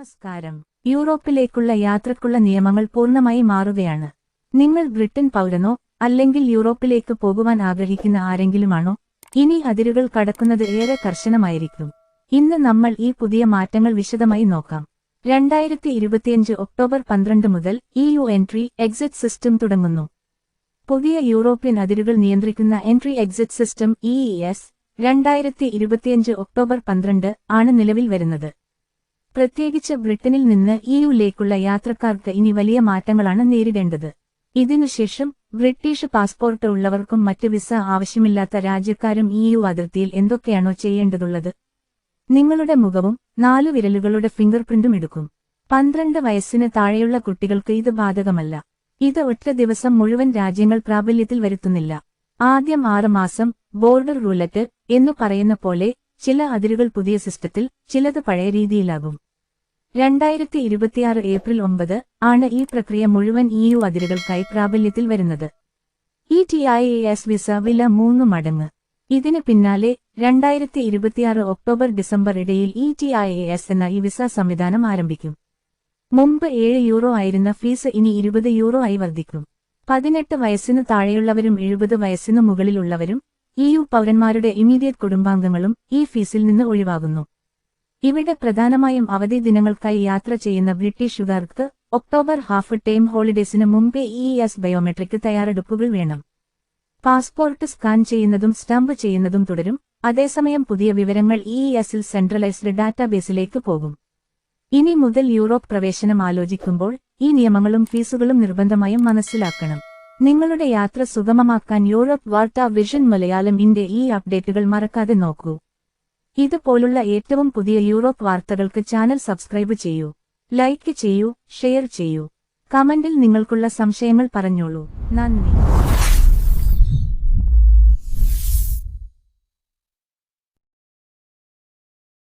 നമസ്കാരം. യൂറോപ്പിലേക്കുള്ള യാത്രക്കുള്ള നിയമങ്ങൾ പൂർണ്ണമായി മാറുകയാണ്. നിങ്ങൾ ബ്രിട്ടൻ പൗരനോ അല്ലെങ്കിൽ യൂറോപ്പിലേക്ക് പോകുവാൻ ആഗ്രഹിക്കുന്ന ആരെങ്കിലുമാണോ? ഇനി അതിരുകൾ കടക്കുന്നത് ഏറെ കർശനമായിരിക്കും. ഇന്ന് നമ്മൾ ഈ പുതിയ മാറ്റങ്ങൾ വിശദമായി നോക്കാം. 2025 ഒക്ടോബർ 12 മുതൽ EU എൻട്രി എക്സിറ്റ് സിസ്റ്റം തുടങ്ങുന്നു. പുതിയ യൂറോപ്യൻ അതിരുകൾ നിയന്ത്രിക്കുന്ന entry exit system EES 2025 October 12 ആണ് നിലവിൽ വരുന്നത്. പ്രത്യേകിച്ച് ബ്രിട്ടനിൽ നിന്ന് EUയിലേക്കുള്ള യാത്രക്കാർക്ക് ഇനി വലിയ മാറ്റങ്ങളാണ് നേരിടേണ്ടത്. ഇതിനുശേഷം ബ്രിട്ടീഷ് പാസ്പോർട്ട് ഉള്ളവർക്കും മറ്റ് വിസ ആവശ്യമില്ലാത്ത രാജ്യക്കാരും EU അതിർത്തിയിൽ എന്തൊക്കെയാണോ ചെയ്യേണ്ടതുള്ളത്? നിങ്ങളുടെ മുഖവും 4 വിരലുകളുടെ ഫിംഗർപ്രിന്റും എടുക്കും. 12 വയസ്സിന് താഴെയുള്ള കുട്ടികൾക്ക് ഇത് ബാധകമല്ല. ഇത് ഒറ്റ ദിവസം മുഴുവൻ രാജ്യങ്ങൾ പ്രാബല്യത്തിൽ വരുത്തുന്നില്ല. ആദ്യം 6 മാസം ബോർഡർ റൂലറ്റ് എന്നു പറയുന്ന പോലെ ചില അതിരുകൾ പുതിയ സിസ്റ്റത്തിൽ, ചിലത് പഴയ രീതിയിലാകും. 2026 ഏപ്രിൽ 9 ആണ് ഈ പ്രക്രിയ മുഴുവൻ EU അതിരുകൾക്കായി പ്രാബല്യത്തിൽ വരുന്നത്. ETIAS വിസ വില 3 മടങ്ങ്. ഇതിന് പിന്നാലെ 2026 ഒക്ടോബർ ഡിസംബർ ഇടയിൽ ETIAS എന്ന ഈ വിസ സംവിധാനം ആരംഭിക്കും. മുമ്പ് €7 ആയിരുന്ന ഫീസ് ഇനി €20 ആയി വർദ്ധിക്കും. 18 വയസ്സിനു താഴെയുള്ളവരും 70 വയസ്സിനു മുകളിലുള്ളവരും EU പൗരന്മാരുടെ ഇമീഡിയറ്റ് കുടുംബാംഗങ്ങളും ഈ ഫീസിൽ നിന്ന് ഒഴിവാകുന്നു. ഇവിടെ പ്രധാനമായും അവധി ദിനങ്ങൾക്കായി യാത്ര ചെയ്യുന്ന ബ്രിട്ടീഷുകാർക്ക് ഒക്ടോബർ ഹാഫ് ടൈം ഹോളിഡേസിന് മുമ്പേ EES ബയോമെട്രിക് തയ്യാറെടുപ്പുകൾ വേണം. പാസ്പോർട്ട് സ്കാൻ ചെയ്യുന്നതും സ്റ്റാമ്പ് ചെയ്യുന്നതും തുടരും. അതേസമയം പുതിയ വിവരങ്ങൾ EESൽ സെൻട്രലൈസ്ഡ് ഡാറ്റാബേസിലേക്ക് പോകും. ഇനി മുതൽ യൂറോപ്പ് പ്രവേശനം ആലോചിക്കുമ്പോൾ ഈ നിയമങ്ങളും ഫീസുകളും നിർബന്ധമായും മനസ്സിലാക്കണം. നിങ്ങളുടെ യാത്ര സുഗമമാക്കാൻ യൂറോപ്പ് വാർത്താ വിഷൻ മലയാളമിന്റെ ഈ അപ്ഡേറ്റുകൾ മറക്കാതെ നോക്കൂ. ഇതുപോലുള്ള ഏറ്റവും പുതിയ യൂറോപ്പ് വാർത്തകൾക്ക് ചാനൽ സബ്സ്ക്രൈബ് ചെയ്യൂ, ലൈക്ക് ചെയ്യൂ, ഷെയർ ചെയ്യൂ. കമന്റിൽ നിങ്ങൾക്കുള്ള സംശയങ്ങൾ പറഞ്ഞോളൂ. നന്ദി.